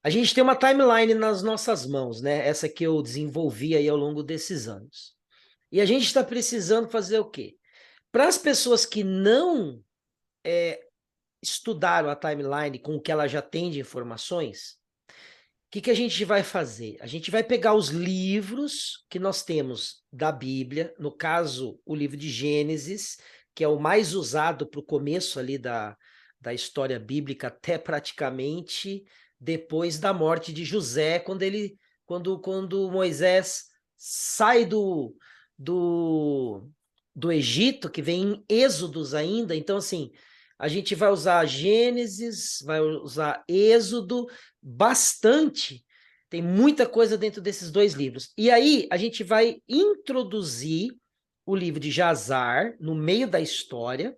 A gente tem uma timeline nas nossas mãos, né? Essa que eu desenvolvi aí ao longo desses anos. E a gente está precisando fazer o quê? Para as pessoas que não estudaram a timeline com o que ela já tem de informações, que a gente vai fazer? A gente vai pegar os livros que nós temos da Bíblia, no caso, o livro de Gênesis, que é o mais usado para o começo ali da história bíblica, até praticamente depois da morte de José, quando Moisés sai do, do Egito, que vem em Êxodos ainda. Então, assim, a gente vai usar Gênesis, vai usar Êxodo, bastante. Tem muita coisa dentro desses dois livros. E aí a gente vai introduzir o livro de Jazar no meio da história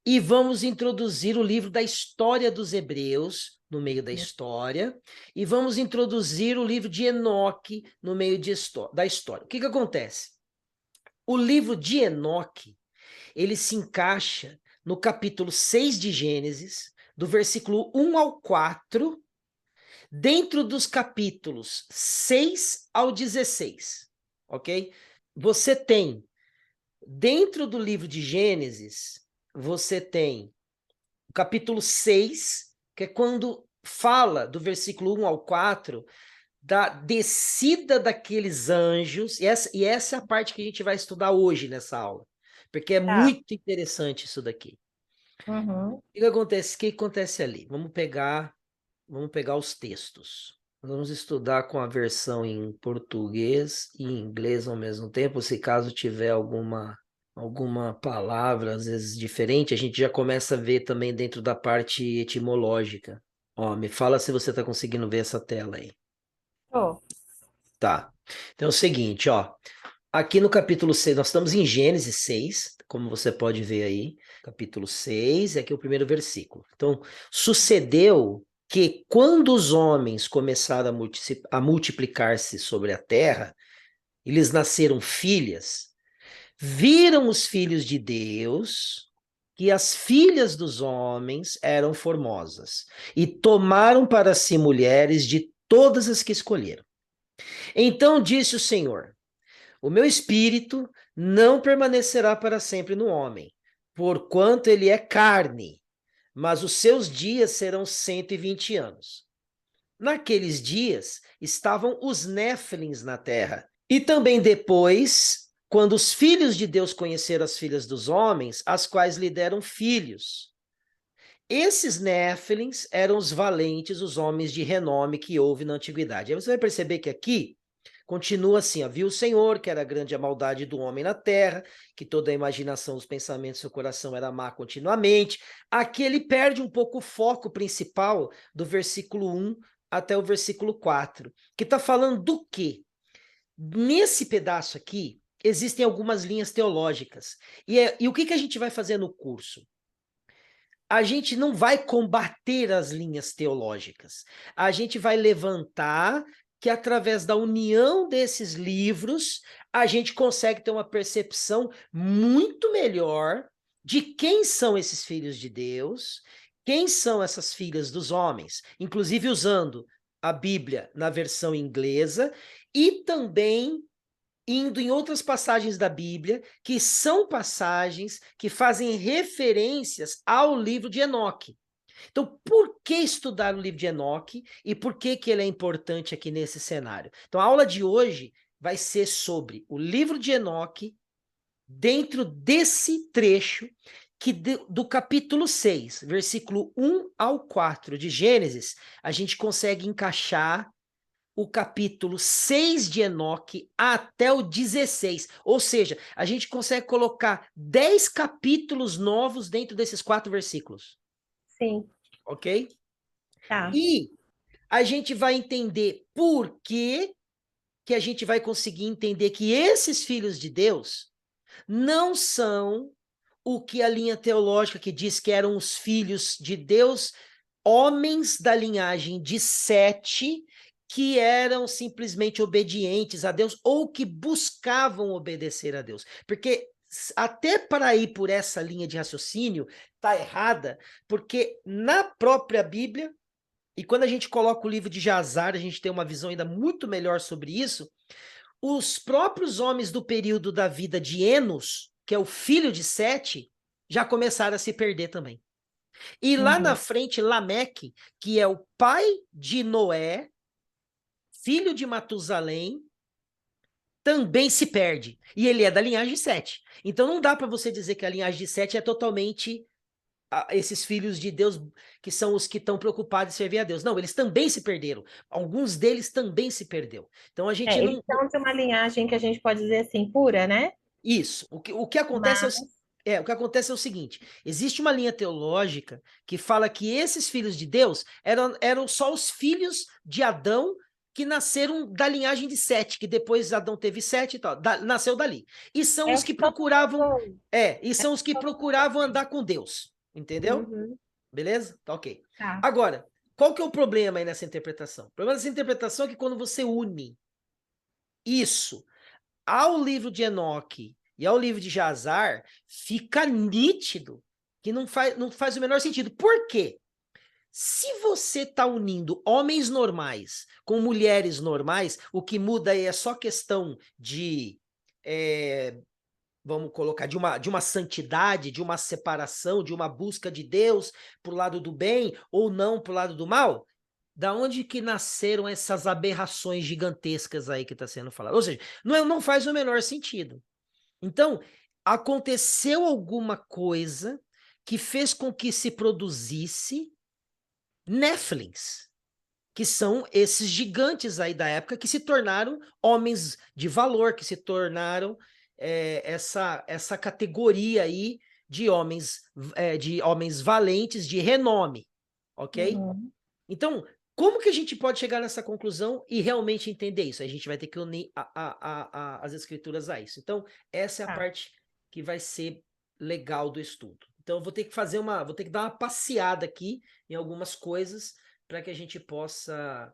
e vamos introduzir o livro da história dos Hebreus no meio da história e vamos introduzir o livro de Enoque no meio da história. O que acontece? O livro de Enoque, ele se encaixa no capítulo 6 de Gênesis, do versículo 1 ao 4, dentro dos capítulos 6 ao 16, ok? Você tem, dentro do livro de Gênesis, você tem o capítulo 6, que é quando fala do versículo 1 ao 4, da descida daqueles anjos, e essa é a parte que a gente vai estudar hoje nessa aula, porque é Tá. muito interessante isso daqui. Uhum. O que acontece ali? Vamos pegar os textos. Vamos estudar com a versão em português e em inglês ao mesmo tempo. Se caso tiver alguma palavra, às vezes diferente, a gente já começa a ver também dentro da parte etimológica. Ó, me fala se você está conseguindo ver essa tela aí. Tô. Tá. Então é o seguinte, ó. Aqui no capítulo 6, nós estamos em Gênesis 6, como você pode ver aí. Capítulo 6, é aqui o primeiro versículo. Então, sucedeu que quando os homens começaram a multiplicar-se sobre a terra, eles nasceram filhas, viram os filhos de Deus que as filhas dos homens eram formosas e tomaram para si mulheres de todas as que escolheram. Então disse o Senhor: o meu espírito não permanecerá para sempre no homem, porquanto ele é carne, mas os seus dias serão 120 anos. Naqueles dias estavam os Néfilins na terra. E também depois, quando os filhos de Deus conheceram as filhas dos homens, as quais lhe deram filhos. Esses Néfilins eram os valentes, os homens de renome que houve na antiguidade. Aí você vai perceber que aqui continua assim, ó, viu o Senhor que era grande a maldade do homem na terra, que toda a imaginação dos pensamentos do seu coração era má continuamente. Aqui ele perde um pouco o foco principal do versículo 1 até o versículo 4, que está falando do quê? Nesse pedaço aqui, existem algumas linhas teológicas. E o que a gente vai fazer no curso? A gente não vai combater as linhas teológicas. A gente vai levantar que, através da união desses livros, a gente consegue ter uma percepção muito melhor de quem são esses filhos de Deus, quem são essas filhas dos homens, inclusive usando a Bíblia na versão inglesa e também indo em outras passagens da Bíblia, que são passagens que fazem referências ao livro de Enoque. Então, por que estudar o livro de Enoque e por que ele é importante aqui nesse cenário? Então, a aula de hoje vai ser sobre o livro de Enoque, dentro desse trecho que do capítulo 6, versículo 1 ao 4 de Gênesis, a gente consegue encaixar o capítulo 6 de Enoque até o 16. Ou seja, a gente consegue colocar 10 capítulos novos dentro desses 4 versículos. Sim, Ok? tá. E a gente vai entender por que a gente vai conseguir entender que esses filhos de Deus não são o que a linha teológica que diz que eram os filhos de Deus, homens da linhagem de Sete, que eram simplesmente obedientes a Deus ou que buscavam obedecer a Deus. Porque até para ir por essa linha de raciocínio está errada, porque na própria Bíblia E quando a gente coloca o livro de Jazar, a gente tem uma visão ainda muito melhor sobre isso. Os próprios homens do período da vida de Enos, que é o filho de Sete, já começaram a se perder também. E lá na Uhum. frente, Lameque, que é o pai de Noé, filho de Matusalém, também se perde. E ele é da linhagem de Sete. Então não dá para você dizer que a linhagem de Sete é totalmente esses filhos de Deus que são os que estão preocupados em servir a Deus. Não, eles também se perderam. Alguns deles também se perdeu. Então a gente Eles são de uma linhagem que a gente pode dizer assim, pura, né? Isso. O que acontece Mas o que acontece é o seguinte: existe uma linha teológica que fala que esses filhos de Deus eram só os filhos de Adão que nasceram da linhagem de Sete, que depois Adão teve Sete e tal, nasceu dali. E são é os o que que todo mundo procuravam, falou. e são os que Todo mundo procuravam falou. andar com Deus, entendeu? Uhum. Beleza? Tá ok. Tá. Agora, qual que é o problema aí nessa interpretação? O problema dessa interpretação é que quando você une isso ao livro de Enoque e ao livro de Jazar, fica nítido que não faz o menor sentido. Por quê? Se você está unindo homens normais com mulheres normais, o que muda aí é só questão de, vamos colocar, de uma santidade, de uma separação, de uma busca de Deus para o lado do bem ou não para o lado do mal. Da onde que nasceram essas aberrações gigantescas aí que está sendo falado? Ou seja, não faz o menor sentido. Então, aconteceu alguma coisa que fez com que se produzisse Néflins, que são esses gigantes aí da época que se tornaram homens de valor, que se tornaram essa categoria aí de homens valentes, de renome, ok? Uhum. Então, como que a gente pode chegar nessa conclusão e realmente entender isso? A gente vai ter que unir as escrituras a isso. Então, essa é a Tá. parte que vai ser legal do estudo. Então, eu vou ter que dar uma passeada aqui em algumas coisas para que a gente possa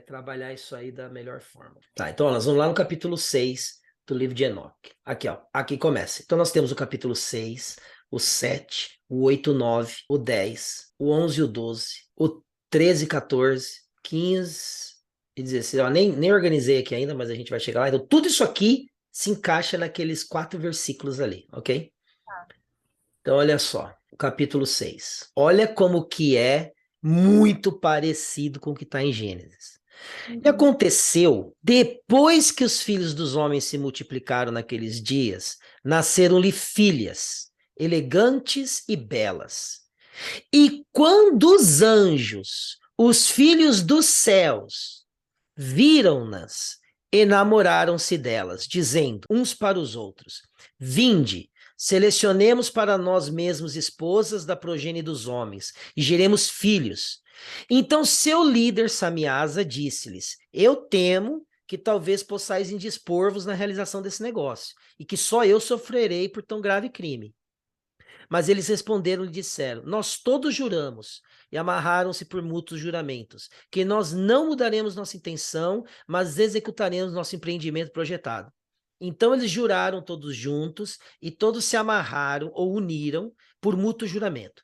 trabalhar isso aí da melhor forma. Tá, então nós vamos lá no capítulo 6 do livro de Enoque. Aqui, ó, aqui começa. Então nós temos o capítulo 6, o 7, o 8, o 9, o 10, o 11 e o 12, o 13, 14, 15 e 16. Ó, nem organizei aqui ainda, mas a gente vai chegar lá. Então tudo isso aqui se encaixa naqueles 4 versículos ali, ok? Então olha só, o capítulo 6. Olha como que é muito parecido com o que está em Gênesis. E Uhum. aconteceu, depois que os filhos dos homens se multiplicaram naqueles dias, nasceram-lhe filhas, elegantes e belas. E quando os anjos, os filhos dos céus, viram-nas, enamoraram-se delas, dizendo uns para os outros: Vinde, selecionemos para nós mesmos esposas da progenie dos homens e geremos filhos. Então seu líder Samiasa disse-lhes: Eu temo que talvez possais indispor-vos na realização desse negócio, e que só eu sofrerei por tão grave crime. Mas eles responderam e disseram: Nós todos juramos, e amarraram-se por mútuos juramentos, que nós não mudaremos nossa intenção, mas executaremos nosso empreendimento projetado. Então eles juraram todos juntos, e todos se amarraram ou uniram por mútuo juramento.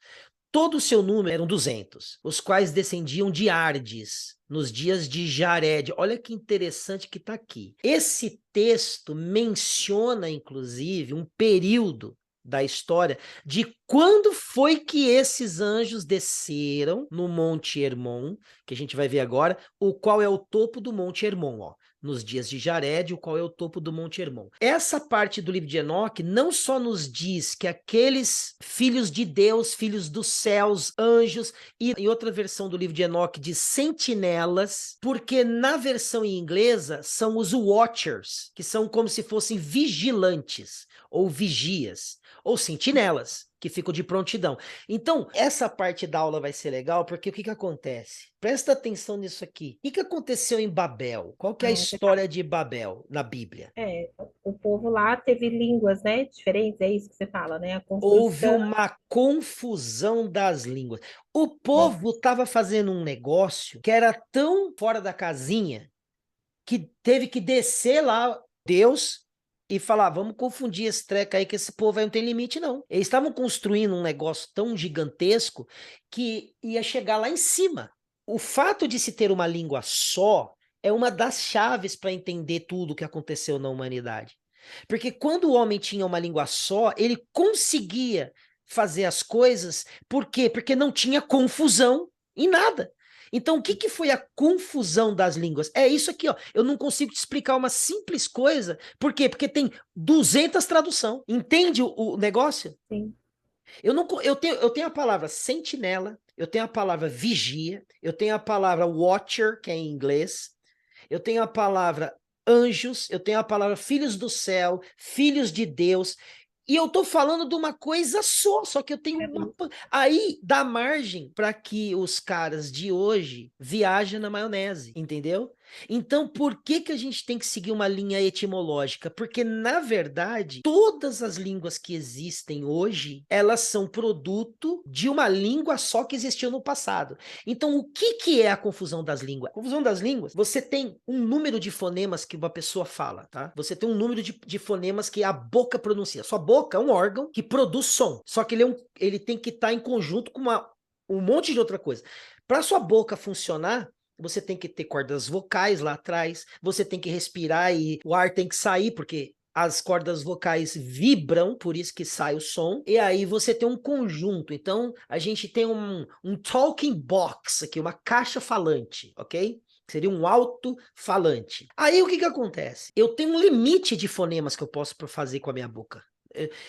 Todo o seu número eram 200, os quais descendiam de Ardes, nos dias de Jared. Olha que interessante que está aqui. Esse texto menciona, inclusive, um período da história de quando foi que esses anjos desceram no Monte Hermon, que a gente vai ver agora, o qual é o topo do Monte Hermon, ó, nos dias de Jared, o qual é o topo do Monte Hermon. Essa parte do livro de Enoque não só nos diz que aqueles filhos de Deus, filhos dos céus, anjos, e em outra versão do livro de Enoque diz sentinelas, porque na versão em inglesa são os watchers, que são como se fossem vigilantes ou vigias ou sentinelas, que ficam de prontidão. Então, essa parte da aula vai ser legal, porque o que acontece? Presta atenção nisso aqui. O que aconteceu em Babel? Qual que é a história de Babel na Bíblia? O povo lá teve línguas, né, diferentes, é isso que você fala, né? A Houve construção. uma confusão das línguas. O É. povo estava fazendo um negócio que era tão fora da casinha que teve que descer lá Deus e falar: vamos confundir esse treco aí, que esse povo aí não tem limite, não. Eles estavam construindo um negócio tão gigantesco que ia chegar lá em cima. o fato de se ter uma língua só é uma das chaves para entender tudo o que aconteceu na humanidade. Porque quando o homem tinha uma língua só, ele conseguia fazer as coisas. Por quê? Porque não tinha confusão em nada. Então, o que, que foi a confusão das línguas? É isso aqui, ó. Eu não consigo te explicar uma simples coisa. Por quê? Porque tem 200 tradução. Entende o negócio? Sim. Eu tenho a palavra sentinela, eu tenho a palavra vigia, eu tenho a palavra watcher, que é em inglês, eu tenho a palavra anjos, eu tenho a palavra filhos do céu, filhos de Deus, e eu tô falando de uma coisa só que eu tenho É uma. mesmo. Aí dá margem para que os caras de hoje viajem na maionese, entendeu? Então, por que que a gente tem que seguir uma linha etimológica? Porque, na verdade, todas as línguas que existem hoje, elas são produto de uma língua só que existiu no passado. Então, o que que é a confusão das línguas? A confusão das línguas, você tem um número de fonemas que uma pessoa fala, tá? Você tem um número de fonemas que a boca pronuncia. Sua boca é um órgão que produz som, só que ele tem que estar em conjunto com um monte de outra coisa. Para sua boca funcionar, você tem que ter cordas vocais lá atrás, você tem que respirar e o ar tem que sair, porque as cordas vocais vibram, por isso que sai o som, e aí você tem um conjunto. Então, a gente tem um talking box aqui, uma caixa falante, ok? Seria um alto-falante. Aí o que que acontece? Eu tenho um limite de fonemas que eu posso fazer com a minha boca.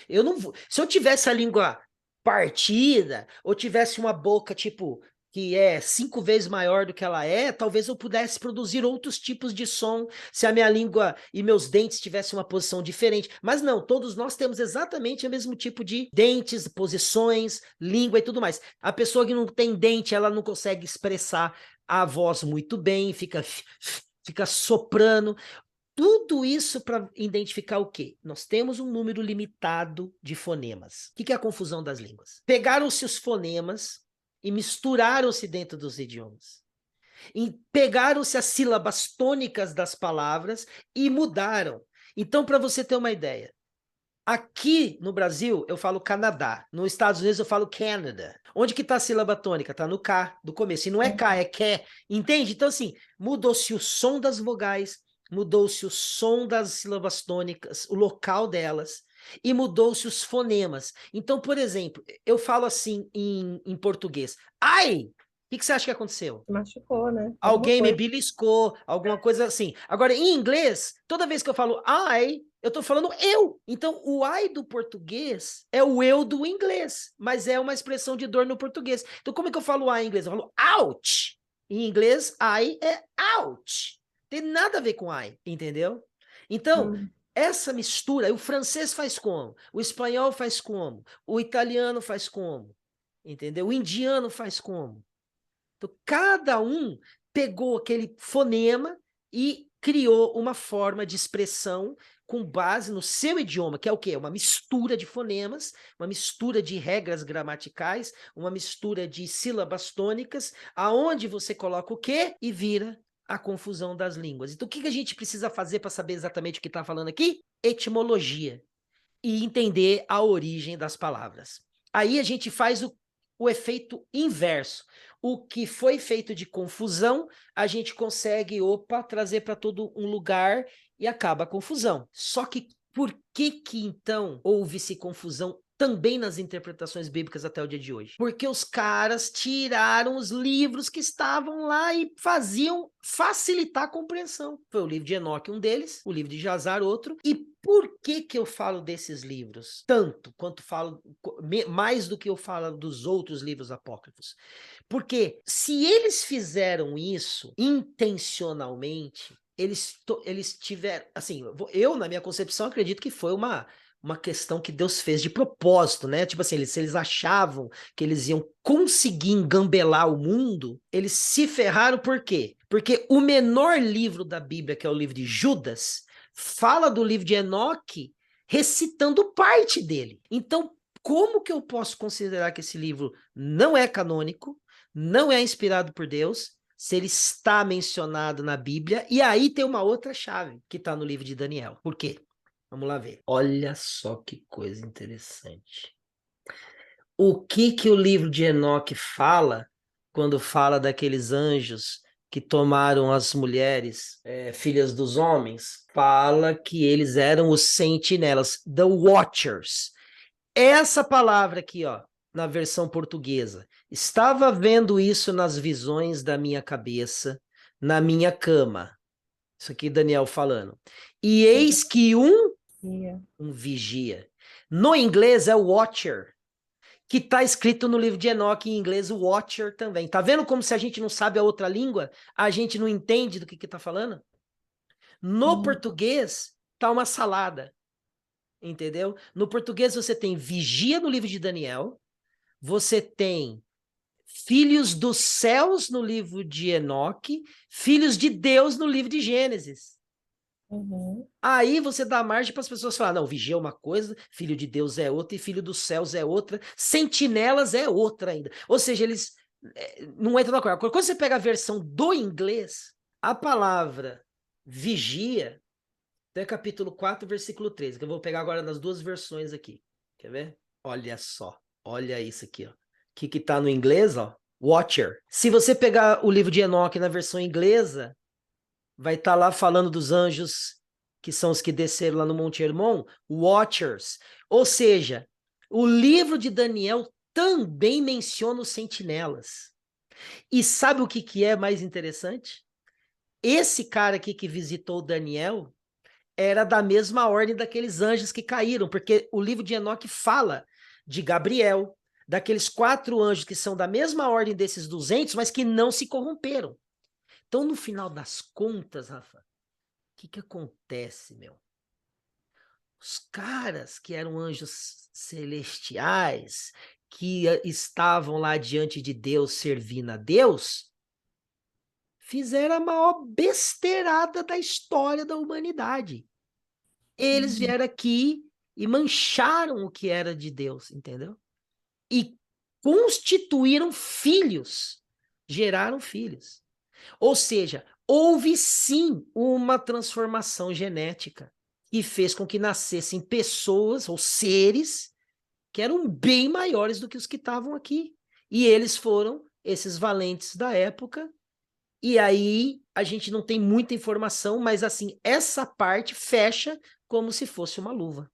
Eu não vou. Se eu tivesse a língua partida, ou tivesse uma boca tipo que é 5 vezes maior do que ela é, talvez eu pudesse produzir outros tipos de som se a minha língua e meus dentes tivessem uma posição diferente. Mas não, todos nós temos exatamente o mesmo tipo de dentes, posições, língua e tudo mais. A pessoa que não tem dente, ela não consegue expressar a voz muito bem, fica soprando. Tudo isso para identificar o quê? Nós temos um número limitado de fonemas. O que é a confusão das línguas? Pegaram-se os fonemas e misturaram-se dentro dos idiomas. E pegaram-se as sílabas tônicas das palavras e mudaram. Então, para você ter uma ideia, aqui no Brasil eu falo Canadá, nos Estados Unidos eu falo Canada. Onde que está a sílaba tônica? Está no K do começo. E não é K, é que, entende? Então, assim, mudou-se o som das vogais, mudou-se o som das sílabas tônicas, o local delas, e mudou-se os fonemas. Então, por exemplo, eu falo assim em português. Ai! O que você acha que aconteceu? Se machucou, né? Alguma Alguém me coisa. beliscou, alguma coisa assim. Agora, em inglês, toda vez que eu falo I, eu tô falando eu. Então, o I do português é o eu do inglês, mas é uma expressão de dor no português. Então, como é que eu falo I em inglês? Eu falo ouch. Em inglês, I é ouch. Tem nada a ver com I, entendeu? Então, Hum. essa mistura, o francês faz como? O espanhol faz como? O italiano faz como? Entendeu? O indiano faz como? Então, cada um pegou aquele fonema e criou uma forma de expressão com base no seu idioma, que é o quê? Uma mistura de fonemas, uma mistura de regras gramaticais, uma mistura de sílabas tônicas, aonde você coloca o quê e vira a confusão das línguas. Então, o que a gente precisa fazer para saber exatamente o que está falando aqui? Etimologia e entender a origem das palavras. Aí a gente faz o efeito inverso. O que foi feito de confusão, a gente consegue, trazer para todo um lugar e acaba a confusão. Só que por que que então houve-se confusão também nas interpretações bíblicas até o dia de hoje? Porque os caras tiraram os livros que estavam lá e faziam facilitar a compreensão. Foi o livro de Enoque, um deles, o livro de Jazar, outro. E por que que eu falo desses livros? Tanto quanto falo, mais do que eu falo dos outros livros apócrifos. Porque se eles fizeram isso intencionalmente, eles tiveram, assim, eu, na minha concepção, acredito que foi uma questão que Deus fez de propósito, né? Tipo assim, se eles achavam que eles iam conseguir engambelar o mundo, eles se ferraram por quê? Porque o menor livro da Bíblia, que é o livro de Judas, fala do livro de Enoque recitando parte dele. Então, como que eu posso considerar que esse livro não é canônico, não é inspirado por Deus, se ele está mencionado na Bíblia? E aí tem uma outra chave que está no livro de Daniel. Por quê? Vamos lá ver. Olha só que coisa interessante. O que que o livro de Enoque fala quando fala daqueles anjos que tomaram as mulheres, filhas dos homens, fala que eles eram os sentinelas, the watchers. Essa palavra aqui, ó, na versão portuguesa. Estava vendo isso nas visões da minha cabeça, na minha cama. Isso aqui Daniel falando. E eis que um vigia. No inglês é watcher, que está escrito no livro de Enoque em inglês, watcher também. Tá vendo como se a gente não sabe a outra língua, a gente não entende do que está falando? No português, tá uma salada, entendeu? No português você tem vigia no livro de Daniel, você tem filhos dos céus no livro de Enoque, filhos de Deus no livro de Gênesis. Aí você dá margem para as pessoas falarem, não, vigia é uma coisa, filho de Deus é outra, e filho dos céus é outra, sentinelas é outra ainda. Ou seja, eles não entram na coisa. Quando você pega a versão do inglês, a palavra vigia, é capítulo 4, versículo 13, que eu vou pegar agora nas duas versões aqui. Quer ver? Olha só, olha isso aqui, ó. O que tá no inglês, ó? Watcher. Se você pegar o livro de Enoque na versão inglesa, vai estar lá falando dos anjos que são os que desceram lá no Monte Hermon, Watchers. Ou seja, o livro de Daniel também menciona os sentinelas. E sabe o que é mais interessante? Esse cara aqui que visitou Daniel era da mesma ordem daqueles anjos que caíram, porque o livro de Enoque fala de Gabriel, daqueles 4 anjos que são da mesma ordem desses 200, mas que não se corromperam. Então, no final das contas, Rafa, o que acontece, meu? Os caras que eram anjos celestiais, que estavam lá diante de Deus, servindo a Deus, fizeram a maior besteirada da história da humanidade. Eles vieram aqui e mancharam o que era de Deus, entendeu? E constituíram filhos, geraram filhos. Ou seja, houve sim uma transformação genética que fez com que nascessem pessoas ou seres que eram bem maiores do que os que estavam aqui. E eles foram esses valentes da época. E aí a gente não tem muita informação, mas assim, essa parte fecha como se fosse uma luva.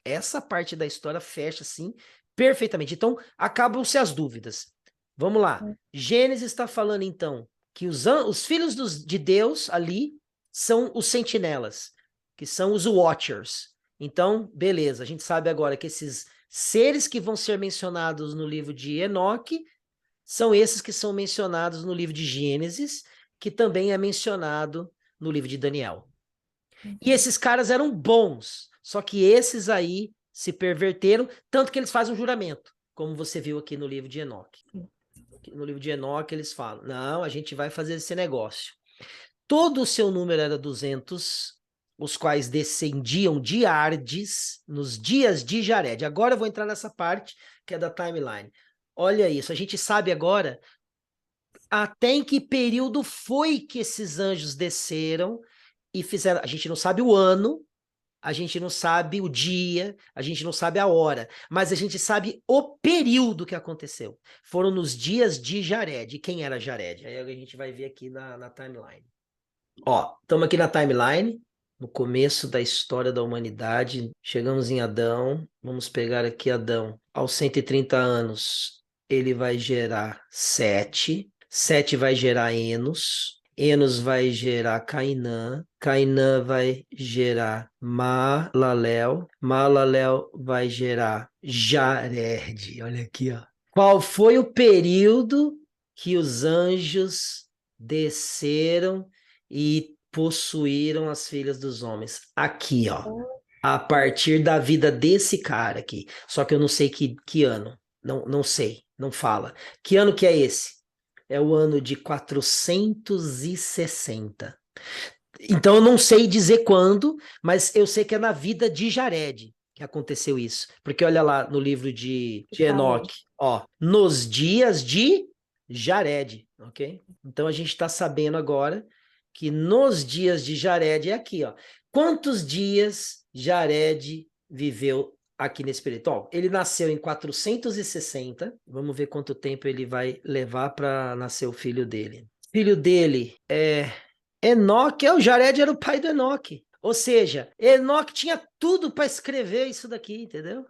Essa parte da história fecha assim perfeitamente. Então, acabam-se as dúvidas. Vamos lá. Gênesis está falando então que os filhos de Deus ali são os sentinelas, que são os watchers. Então, beleza, a gente sabe agora que esses seres que vão ser mencionados no livro de Enoque são esses que são mencionados no livro de Gênesis, que também é mencionado no livro de Daniel. E esses caras eram bons, só que esses aí se perverteram, tanto que eles fazem um juramento, como você viu aqui no livro de Enoque. No livro de Enoque eles falam, não, a gente vai fazer esse negócio. Todo o seu número era 200, os quais descendiam de Ardes nos dias de Jared. Agora eu vou entrar nessa parte que é da timeline. Olha isso, a gente sabe agora até em que período foi que esses anjos desceram e fizeram. A gente não sabe o ano, a gente não sabe o dia, a gente não sabe a hora, mas a gente sabe o período que aconteceu. Foram nos dias de Jared. E quem era Jared? Aí a gente vai ver aqui na timeline. Ó, estamos aqui na timeline, no começo da história da humanidade. Chegamos em Adão. Vamos pegar aqui Adão. Aos 130 anos, ele vai gerar Sete. Sete vai gerar Enos. Enos vai gerar Cainã. Cainã vai gerar Malaléu. Malaléu vai gerar Jared. Olha aqui, ó. Qual foi o período que os anjos desceram e possuíram as filhas dos homens? Aqui, ó. A partir da vida desse cara aqui. Só que eu não sei que ano. Não sei, não fala. Que ano que é esse? É o ano de 460. Então eu não sei dizer quando, mas eu sei que é na vida de Jared que aconteceu isso. Porque olha lá no livro de Enoque, ó, nos dias de Jared, ok? Então a gente está sabendo agora que nos dias de Jared é aqui, ó. Quantos dias Jared viveu aqui nesse período. Ó, ele nasceu em 460. Vamos ver quanto tempo ele vai levar para nascer o filho dele. O filho dele é Enoque. O Jared era o pai do Enoque. Ou seja, Enoque tinha tudo para escrever isso daqui, entendeu?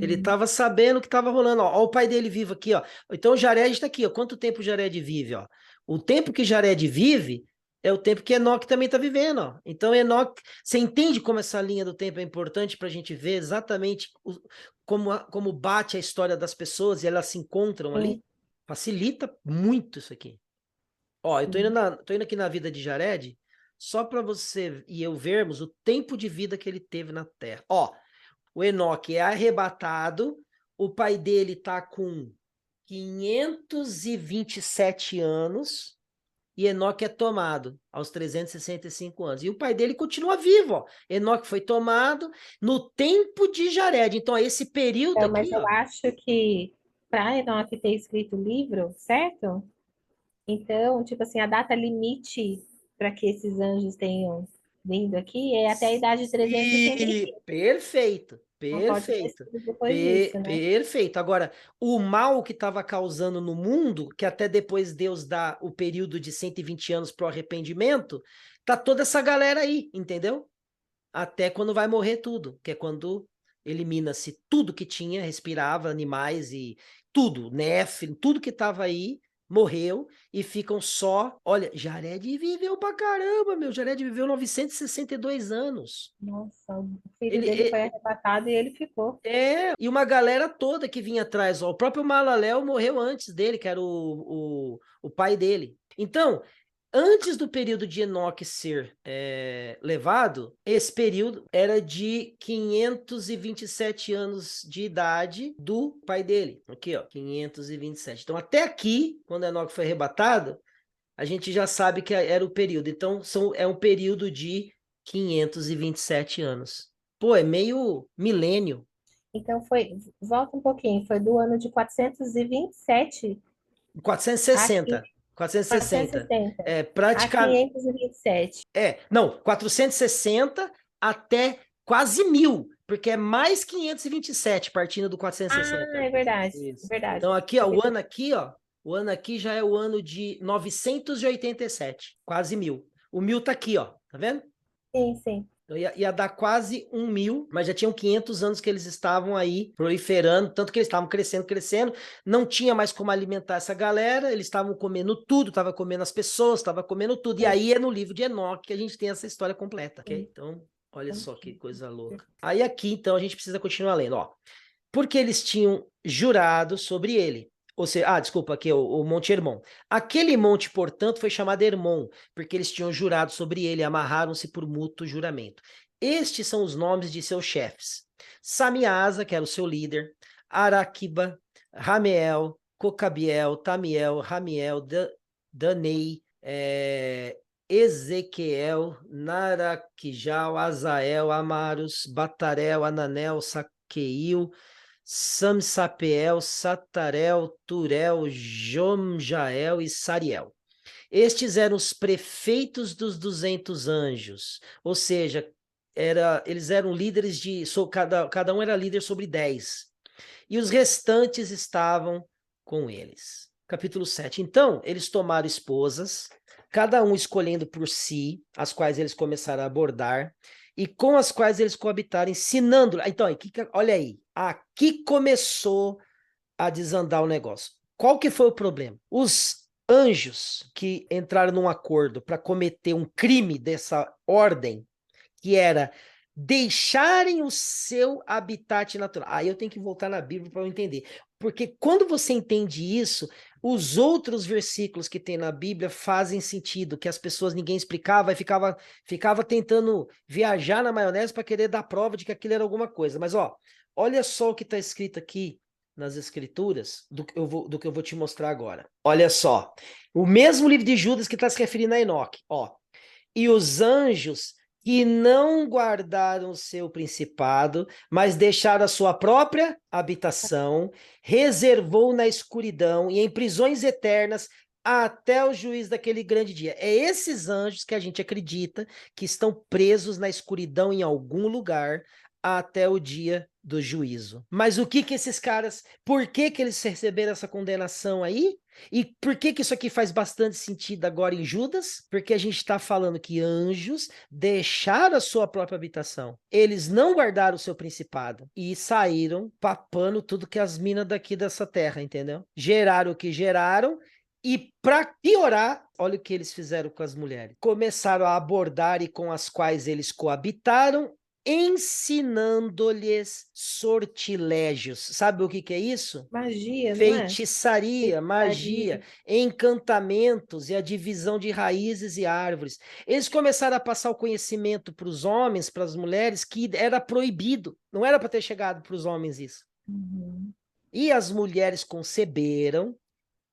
Ele estava sabendo o que estava rolando. Ó, o pai dele vivo aqui, ó. Então o Jared está aqui, ó. Quanto tempo o Jared vive, ó? O tempo que Jared vive é o tempo que Enoque também está vivendo, ó. Então Enoque, você entende como essa linha do tempo é importante para a gente ver exatamente como bate a história das pessoas e elas se encontram ali? Sim, Facilita muito isso aqui. Ó, eu tô sim. indo aqui na vida de Jared, só para você e eu vermos o tempo de vida que ele teve na Terra. Ó, o Enoque é arrebatado, o pai dele tá com 527 anos e Enoque é tomado aos 365 anos. E o pai dele continua vivo, ó. Enoque foi tomado no tempo de Jared. Então, esse período Então, mas aqui, eu ó. acho que para Enoque ter escrito o livro, certo? Então, tipo assim, a data limite para que esses anjos tenham vindo aqui é até a idade de 365. Perfeito, Não pode ter perfeito, sido depois disso, né? perfeito. Agora, o mal que estava causando no mundo, que até depois Deus dá o período de 120 anos para o arrependimento, tá toda essa galera aí, entendeu? Até quando vai morrer tudo, que é quando elimina-se tudo que tinha, respirava, animais e tudo, Néfilin, tudo que estava aí, morreu e ficam só. Olha, Jared viveu pra caramba, meu. Jared viveu 962 anos. Nossa, o filho Ele, dele foi é, arrebatado e ele ficou. e uma galera toda que vinha atrás. Ó, o próprio Malaléu morreu antes dele, que era o pai dele. Então, antes do período de Enoque ser levado, esse período era de 527 anos de idade do pai dele. Aqui, ó, 527. Então, até aqui, quando Enoque foi arrebatado, a gente já sabe que era o período. Então, é um período de 527 anos. Pô, é meio milênio. Então foi, volta um pouquinho, foi do ano de 427 a 460. 460. 460 É, a praticamente. 527. Não, 460 até quase 1000, porque é mais 527 partindo do Ah, 460. é verdade, é Isso. verdade. Então aqui, ó, Porque o ano aqui já é o ano de 987, quase 1000. O 1000 tá aqui, ó, tá vendo? sim, sim. Então ia dar quase 1000, mas já tinham 500 anos que eles estavam aí proliferando, tanto que eles estavam crescendo, crescendo, não tinha mais como alimentar essa galera, eles estavam comendo tudo, estavam comendo as pessoas, estavam comendo tudo, e aí é no livro de Enoque que a gente tem essa história completa, ok? Então, olha só que coisa louca. Aí aqui, então, a gente precisa continuar lendo, ó. Porque eles tinham jurado sobre ele. Ou seja, desculpa, aqui é o Monte Hermon. Aquele monte, portanto, foi chamado Hermon, porque eles tinham jurado sobre ele, amarraram-se por mútuo juramento. Estes são os nomes de seus chefes: Samiasa, que era o seu líder, Araquiba, Rameel, Cocabiel, Tamiel, Ramiel, Danei, Ezequiel, Naraquijal, Azael, Amarus, Batarel, Ananel, Saqueil, Samsapeel, Satarel, Turel, Jomjael e Sariel. Estes eram os prefeitos dos 200 anjos, ou seja, eles eram líderes cada um era líder sobre 10. E os restantes estavam com eles. Capítulo 7. Então, eles tomaram esposas, cada um escolhendo por si, as quais eles começaram a abordar, e com as quais eles coabitaram, ensinando. Então, olha aí, aqui começou a desandar o negócio. Qual que foi o problema? Os anjos que entraram num acordo para cometer um crime dessa ordem, que era deixarem o seu habitat natural. Aí eu tenho que voltar na Bíblia para eu entender. Porque quando você entende isso, os outros versículos que tem na Bíblia fazem sentido, que as pessoas ninguém explicava e ficava tentando viajar na maionese para querer dar prova de que aquilo era alguma coisa. Mas ó, olha só o que está escrito aqui nas escrituras do que eu vou te mostrar agora. Olha só, o mesmo livro de Judas que está se referindo a Enoque, ó. E os anjos que não guardaram o seu principado, mas deixaram a sua própria habitação, reservou na escuridão e em prisões eternas até o juízo daquele grande dia. É esses anjos que a gente acredita que estão presos na escuridão em algum lugar até o dia do juízo. Mas o que que esses caras, por que que eles receberam essa condenação aí? E por que que isso aqui faz bastante sentido agora em Judas? Porque a gente está falando que anjos deixaram a sua própria habitação. Eles não guardaram o seu principado e saíram papando tudo que as minas daqui dessa terra, entendeu? Geraram o que geraram. E para piorar, olha o que eles fizeram com as mulheres. Começaram a abordar e com as quais eles coabitaram, ensinando-lhes sortilégios. Sabe o que que é isso? Magia, não é? Feitiçaria, magia, Feitiçaria. encantamentos e a divisão de raízes e árvores. Eles começaram a passar o conhecimento para os homens, para as mulheres, que era proibido. Não era para ter chegado para os homens isso. Uhum. E as mulheres conceberam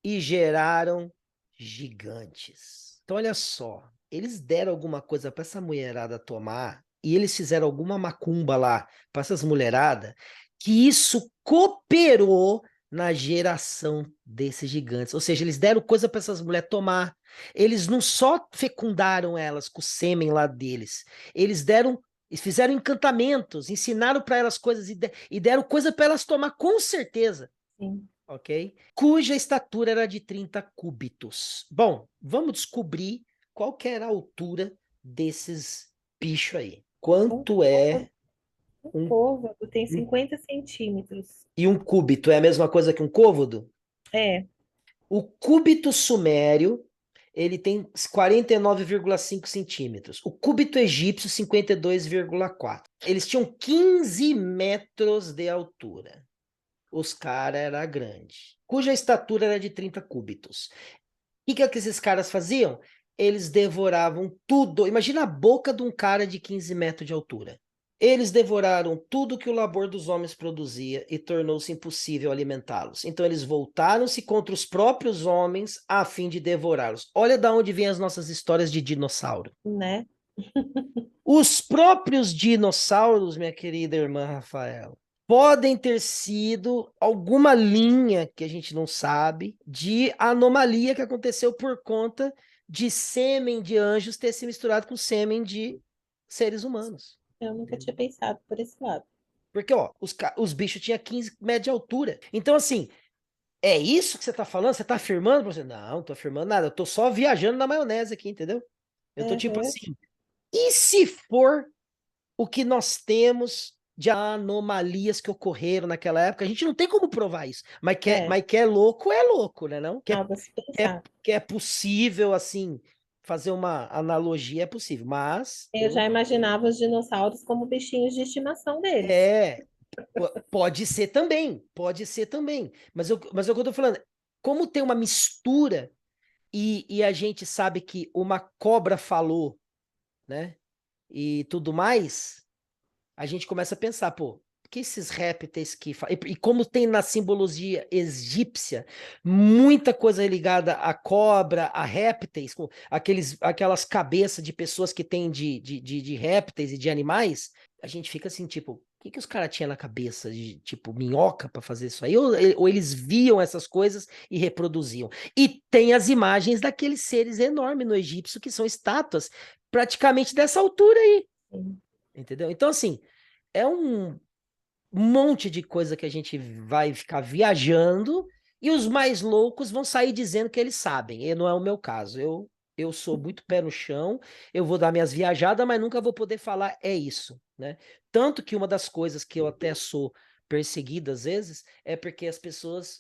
e geraram gigantes. Então, olha só, eles deram alguma coisa para essa mulherada tomar e eles fizeram alguma macumba lá para essas mulheradas, que isso cooperou na geração desses gigantes. Ou seja, eles deram coisa para essas mulheres tomar. Eles não só fecundaram elas com o sêmen lá deles, eles deram. Eles fizeram encantamentos, ensinaram para elas coisas e deram coisa para elas tomar, com certeza. Sim. Ok? Cuja estatura era de 30 cúbitos. Bom, vamos descobrir qual que era a altura desses bichos aí. Quanto é Um um, côvado tem um- 50 centímetros. e um cúbito? É a mesma coisa que um côvado? É, O cúbito sumério, ele tem 49,5 centímetros. O cúbito egípcio, 52,4. Eles tinham 15 metros de altura. Os caras eram grandes, cuja estatura era de 30 cúbitos. O que é que esses caras faziam? Eles devoravam tudo. Imagina a boca de um cara de 15 metros de altura. Eles devoraram tudo que o labor dos homens produzia e tornou-se impossível alimentá-los. Então eles voltaram-se contra os próprios homens a fim de devorá-los. Olha de onde vêm as nossas histórias de dinossauro. né? Os próprios dinossauros, minha querida irmã Rafaela, podem ter sido alguma linha que a gente não sabe de anomalia que aconteceu por conta de sêmen de anjos ter se misturado com sêmen de seres humanos. Eu nunca tinha pensado por esse lado. Porque, ó, os bichos tinham 15 metros de altura. Então, assim, é isso que você tá falando? Você tá afirmando? Você, não, não tô afirmando nada. Eu tô só viajando na maionese aqui, entendeu? Eu tô tipo Uhum. assim, e se for o que nós temos de anomalias que ocorreram naquela época? A gente não tem como provar isso, É, mas que é louco, né, não? algo a se pensar. Que é possível, assim, fazer uma analogia, é possível, mas Eu eu não... já imaginava os dinossauros como bichinhos de estimação deles. É, pode ser também, mas é o que eu tô falando, como tem uma mistura e a gente sabe que uma cobra falou, né, e tudo mais, a gente começa a pensar, pô, que esses répteis que... E como tem na simbologia egípcia muita coisa ligada a cobra, a répteis, com aquelas cabeças de pessoas que têm de répteis e de animais, a gente fica assim, tipo, o que que os caras tinham na cabeça de, tipo, minhoca para fazer isso aí? Ou eles viam essas coisas e reproduziam. E tem as imagens daqueles seres enormes no egípcio que são estátuas praticamente dessa altura aí, Sim. entendeu? Então, assim, é um monte de coisa que a gente vai ficar viajando e os mais loucos vão sair dizendo que eles sabem. E não é o meu caso. Eu sou muito pé no chão, eu vou dar minhas viajadas, mas nunca vou poder falar é isso, né? Tanto que uma das coisas que eu até sou perseguido às vezes é porque as pessoas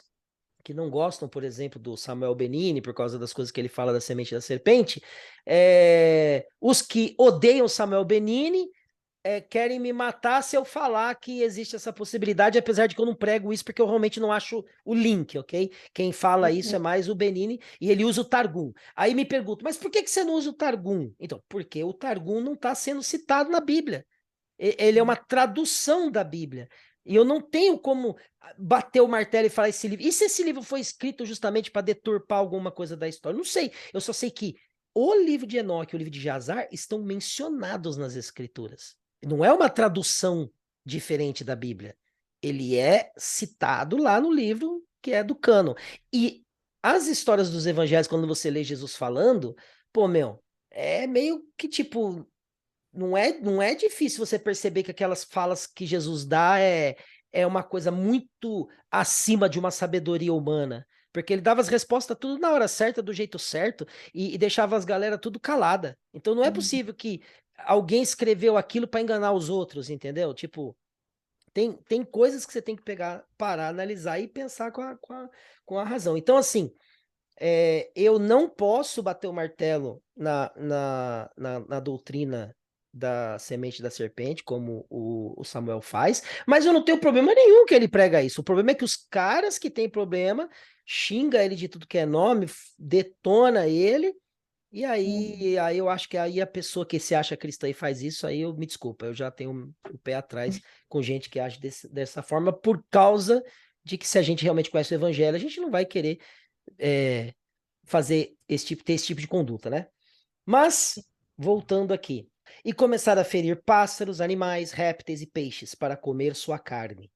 que não gostam, por exemplo, do Samuel Benini, por causa das coisas que ele fala da semente da serpente, os que odeiam Samuel Benini querem me matar se eu falar que existe essa possibilidade, apesar de que eu não prego isso, porque eu realmente não acho o link, ok? Quem fala isso é Uhum. mais o Benini, e ele usa o Targum. Aí me pergunto, mas por que que você não usa o Targum? Então, porque o Targum não está sendo citado na Bíblia. Ele é uma tradução da Bíblia. E eu não tenho como bater o martelo e falar esse livro. E se esse livro foi escrito justamente para deturpar alguma coisa da história? Não sei. Eu só sei que o livro de Enoque e o livro de Jazar estão mencionados nas Escrituras. Não é uma tradução diferente da Bíblia. Ele é citado lá no livro que é do cânon. E as histórias dos evangelhos, quando você lê Jesus falando, pô, meu, é meio que tipo não é difícil você perceber que aquelas falas que Jesus dá é uma coisa muito acima de uma sabedoria humana. Porque ele dava as respostas tudo na hora certa, do jeito certo, e deixava as galera tudo calada. Então não é Uhum. possível que alguém escreveu aquilo para enganar os outros, entendeu? Tipo, tem coisas que você tem que pegar, parar, analisar e pensar com a razão. Então, assim, eu não posso bater o martelo na doutrina da semente da serpente, como o Samuel faz, mas eu não tenho problema nenhum que ele prega isso. O problema é que os caras que têm problema xinga ele de tudo que é nome, detona ele, e Uhum. aí eu acho que aí a pessoa que se acha cristã e faz isso, aí eu me desculpa, eu já tenho o pé atrás com gente que age dessa forma, por causa de que se a gente realmente conhece o evangelho, a gente não vai querer é, ter esse tipo de conduta, né? Mas, voltando aqui, e começar a ferir pássaros, animais, répteis e peixes para comer sua carne,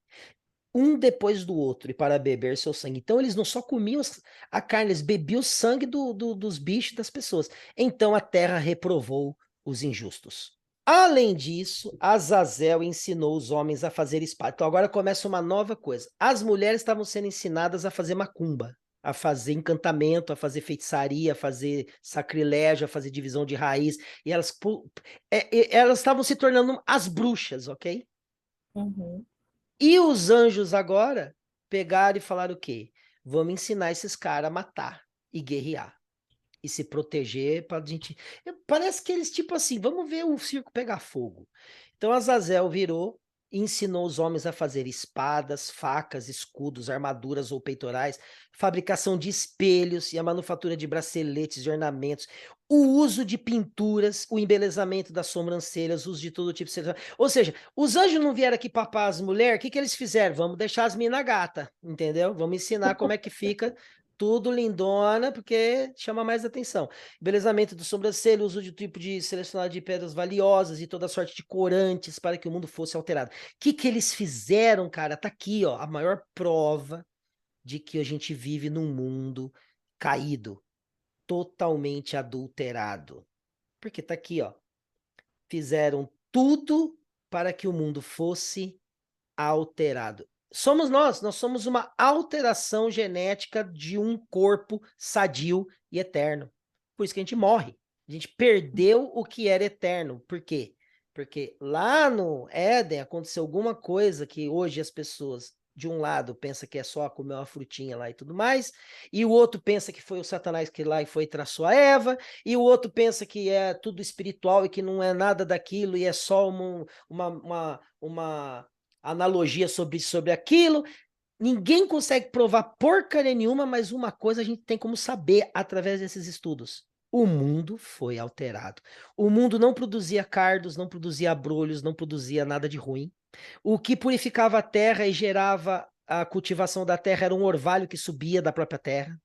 um depois do outro, e para beber seu sangue. Então, eles não só comiam a carne, eles bebiam o sangue dos bichos das pessoas. Então, a terra reprovou os injustos. Além disso, Azazel ensinou os homens a fazer espada. Então, agora começa uma nova coisa. As mulheres estavam sendo ensinadas a fazer macumba, a fazer encantamento, a fazer feitiçaria, a fazer sacrilégio, a fazer divisão de raiz. E elas estavam se tornando as bruxas, ok? Uhum. E os anjos agora pegaram e falaram o quê? Vamos ensinar esses caras a matar e guerrear e se proteger para a gente. Parece que eles, tipo assim, vamos ver o circo pegar fogo. Então Azazel virou e ensinou os homens a fazer espadas, facas, escudos, armaduras ou peitorais, fabricação de espelhos e a manufatura de braceletes e ornamentos, o uso de pinturas, o embelezamento das sobrancelhas, o uso de todo tipo de. Ou seja, os anjos não vieram aqui papar as mulheres, o que eles fizeram? Vamos deixar as minas gata, entendeu? Vamos ensinar como é que fica tudo lindona, porque chama mais atenção. Embelezamento do sobrancelho, uso de tipo de selecionado de pedras valiosas e toda sorte de corantes para que o mundo fosse alterado. O que eles fizeram, cara? Tá aqui, ó, a maior prova de que a gente vive num mundo caído, totalmente adulterado. Porque tá aqui, ó. Fizeram tudo para que o mundo fosse alterado. Somos nós somos uma alteração genética de um corpo sadio e eterno. Por isso que a gente morre. A gente perdeu o que era eterno. Por quê? Porque lá no Éden aconteceu alguma coisa que hoje as pessoas, de um lado, pensam que é só comer uma frutinha lá e tudo mais, e o outro pensa que foi o Satanás que lá e foi e traçou a Eva, e o outro pensa que é tudo espiritual e que não é nada daquilo e é só uma analogia sobre aquilo. Ninguém consegue provar porcaria nenhuma, mas uma coisa a gente tem como saber através desses estudos. O mundo foi alterado. O mundo não produzia cardos, não produzia abrolhos, não produzia nada de ruim. O que purificava a terra e gerava a cultivação da terra era um orvalho que subia da própria terra.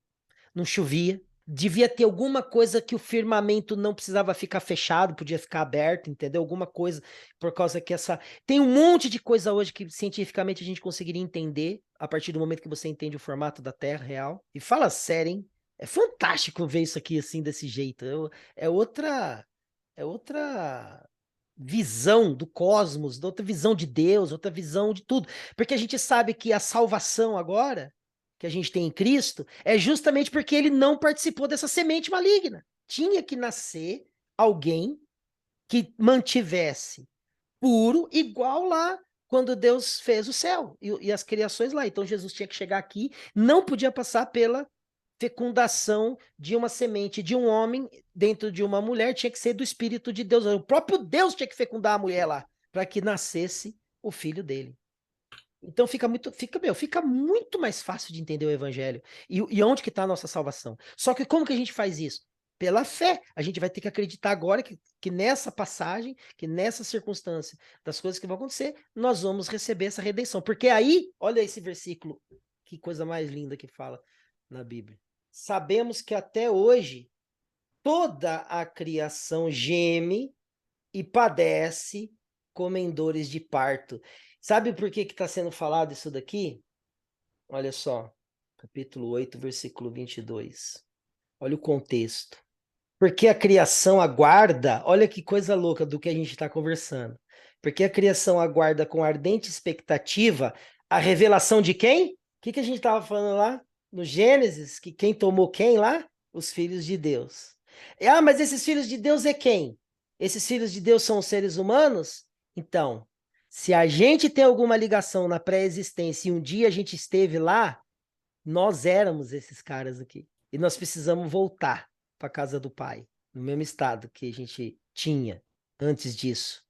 Não chovia. Devia ter alguma coisa que o firmamento não precisava ficar fechado, podia ficar aberto, entendeu? Alguma coisa, por causa que essa. Tem um monte de coisa hoje que cientificamente a gente conseguiria entender a partir do momento que você entende o formato da Terra real. E fala sério, hein? É fantástico ver isso aqui assim, desse jeito. É outra. É outra visão do cosmos, outra visão de Deus, outra visão de tudo. Porque a gente sabe que a salvação agora que a gente tem em Cristo é justamente porque ele não participou dessa semente maligna. Tinha que nascer alguém que mantivesse puro, igual lá quando Deus fez o céu e as criações lá. Então Jesus tinha que chegar aqui, não podia passar pela fecundação de uma semente de um homem dentro de uma mulher, tinha que ser do Espírito de Deus. O próprio Deus tinha que fecundar a mulher lá para que nascesse o filho dele. Então fica muito mais fácil de entender o evangelho e onde que está a nossa salvação. Só que como que a gente faz isso? Pela fé. A gente vai ter que acreditar agora que nessa passagem, que nessa circunstância das coisas que vão acontecer, nós vamos receber essa redenção. Porque aí, olha esse versículo, que coisa mais linda que fala na Bíblia. Sabemos que até hoje toda a criação geme e padece como em dores de parto. Sabe por que está sendo falado isso daqui? Olha só, capítulo 8, versículo 22. Olha o contexto. Porque a criação aguarda, olha que coisa louca do que a gente está conversando. Porque a criação aguarda com ardente expectativa a revelação de quem? O que a gente estava falando lá no Gênesis? Que quem tomou quem lá? Os filhos de Deus. Ah, mas esses filhos de Deus é quem? Esses filhos de Deus são os seres humanos? Então, se a gente tem alguma ligação na pré-existência e um dia a gente esteve lá, nós éramos esses caras aqui. E nós precisamos voltar para a casa do Pai, no mesmo estado que a gente tinha antes disso.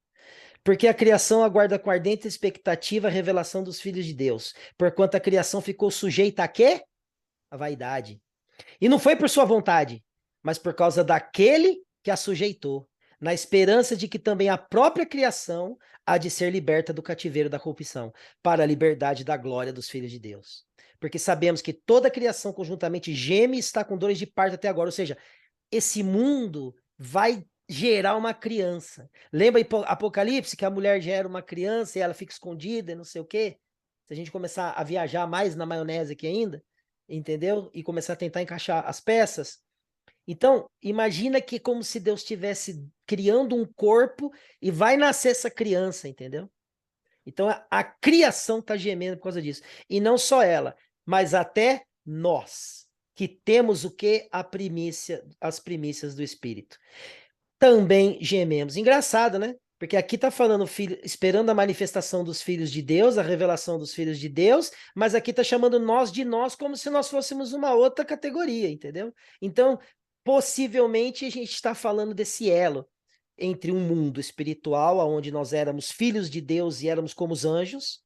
Porque a criação aguarda com ardente expectativa a revelação dos filhos de Deus, porquanto a criação ficou sujeita a quê? A vaidade. E não foi por sua vontade, mas por causa daquele que a sujeitou, na esperança de que também a própria criação há de ser liberta do cativeiro da corrupção, para a liberdade da glória dos filhos de Deus. Porque sabemos que toda a criação conjuntamente geme e está com dores de parto até agora, ou seja, esse mundo vai gerar uma criança. Lembra Apocalipse, que a mulher gera uma criança e ela fica escondida e não sei o quê? Se a gente começar a viajar mais na maionese aqui ainda, entendeu? E começar a tentar encaixar as peças. Então, imagina que é como se Deus estivesse criando um corpo e vai nascer essa criança, entendeu? Então, a criação está gemendo por causa disso. E não só ela, mas até nós, que temos o quê? As primícias do Espírito. Também gememos. Engraçado, né? Porque aqui está falando filho, esperando a manifestação dos filhos de Deus, a revelação dos filhos de Deus, mas aqui está chamando nós de nós como se nós fôssemos uma outra categoria, entendeu? Então, possivelmente a gente está falando desse elo entre um mundo espiritual, onde nós éramos filhos de Deus e éramos como os anjos,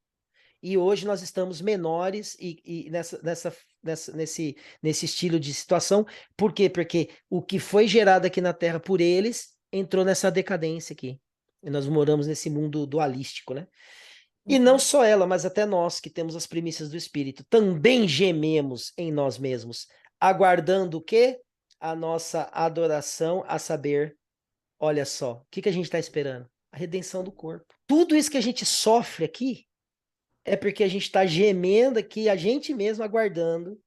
e hoje nós estamos menores e nesse estilo de situação. Por quê? Porque o que foi gerado aqui na Terra por eles entrou nessa decadência aqui. E nós moramos nesse mundo dualístico, né? E não só ela, mas até nós que temos as primícias do Espírito, também gememos em nós mesmos, aguardando o quê? A nossa adoração, a saber, olha só, o que a gente está esperando? A redenção do corpo. Tudo isso que a gente sofre aqui é porque a gente está gemendo aqui, a gente mesmo aguardando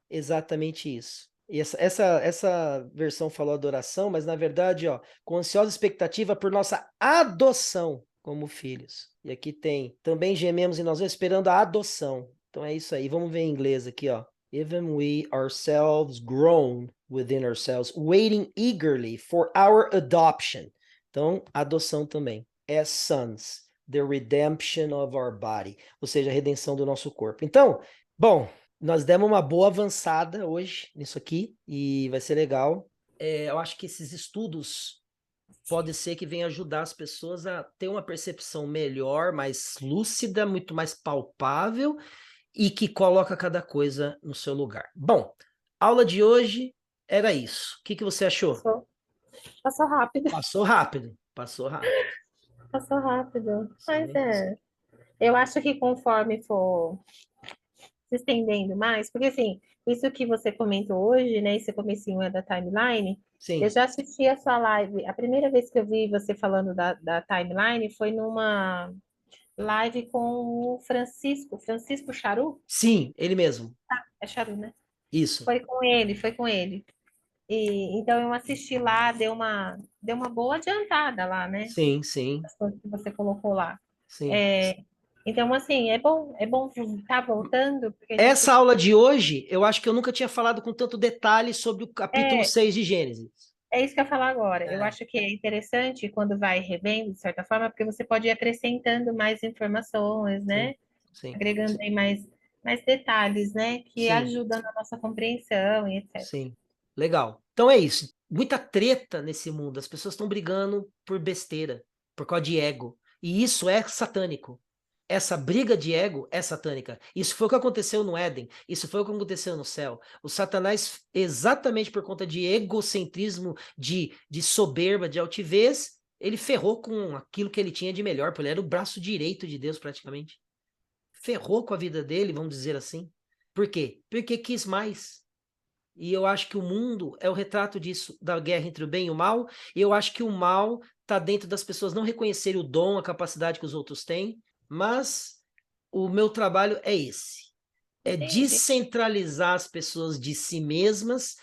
exatamente isso. E essa versão falou adoração, mas na verdade, ó, com ansiosa expectativa por nossa adoção como filhos. E aqui tem, também gememos em nós esperando a adoção. Então é isso aí. Vamos ver em inglês aqui, ó. Even we ourselves groan within ourselves, waiting eagerly for our adoption. Então, adoção também. As sons, the redemption of our body. Ou seja, a redenção do nosso corpo. Então, bom, nós demos uma boa avançada hoje nisso aqui e vai ser legal. Eu acho que esses estudos pode ser que venham ajudar as pessoas a ter uma percepção melhor, mais lúcida, muito mais palpável e que coloca cada coisa no seu lugar. Bom, aula de hoje era isso. O que você achou? Passou rápido. Passou rápido. Passou rápido. Passou rápido. Mas eu acho que conforme for se estendendo mais, porque assim, isso que você comentou hoje, né? Esse comecinho é da timeline. Sim. Eu já assisti a sua live. A primeira vez que eu vi você falando da timeline foi numa live com o Francisco Charu? Sim, ele mesmo. É Charu, né? Isso. Foi com ele, foi com ele. E, então eu assisti lá, deu uma boa adiantada lá, né? Sim, sim. As coisas que você colocou lá. Sim. Então, assim, é bom estar voltando. Porque Essa aula de hoje, eu acho que eu nunca tinha falado com tanto detalhe sobre o capítulo 6 de Gênesis. É isso que eu ia falar agora. Eu acho que é interessante quando vai revendo, de certa forma, porque você pode ir acrescentando mais informações, né? Sim. Agregando aí mais detalhes, né? Que ajudam na nossa compreensão e etc. Sim, legal. Então é isso. Muita treta nesse mundo. As pessoas estão brigando por besteira, por causa de ego. E isso é satânico. Essa briga de ego é satânica. Isso foi o que aconteceu no Éden. Isso foi o que aconteceu no céu. O Satanás, exatamente por conta de egocentrismo, de soberba, de altivez, ele ferrou com aquilo que ele tinha de melhor. Porque ele era o braço direito de Deus, praticamente. Ferrou com a vida dele, vamos dizer assim. Por quê? Porque quis mais. E eu acho que o mundo é o retrato disso, da guerra entre o bem e o mal. E eu acho que o mal está dentro das pessoas não reconhecerem o dom, a capacidade que os outros têm. Mas o meu trabalho é esse. É descentralizar as pessoas de si mesmas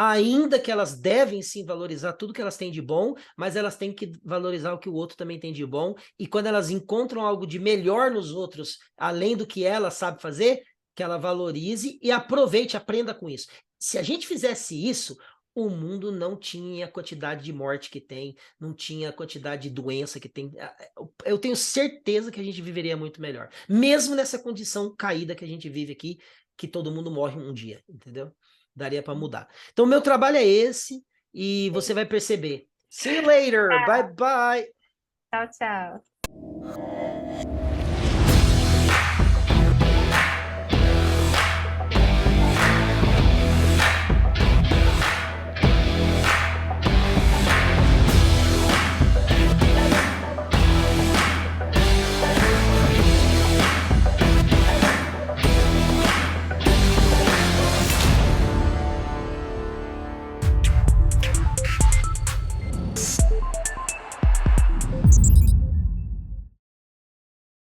ainda que elas devem sim valorizar tudo que elas têm de bom, mas elas têm que valorizar o que o outro também tem de bom, e quando elas encontram algo de melhor nos outros, além do que ela sabe fazer, que ela valorize e aproveite, aprenda com isso. Se a gente fizesse isso, o mundo não tinha a quantidade de morte que tem, não tinha a quantidade de doença que tem. Eu tenho certeza que a gente viveria muito melhor, mesmo nessa condição caída que a gente vive aqui, que todo mundo morre um dia, entendeu? Daria para mudar. Então, meu trabalho é esse, e você vai perceber. See you later. Bye bye. Tchau, tchau.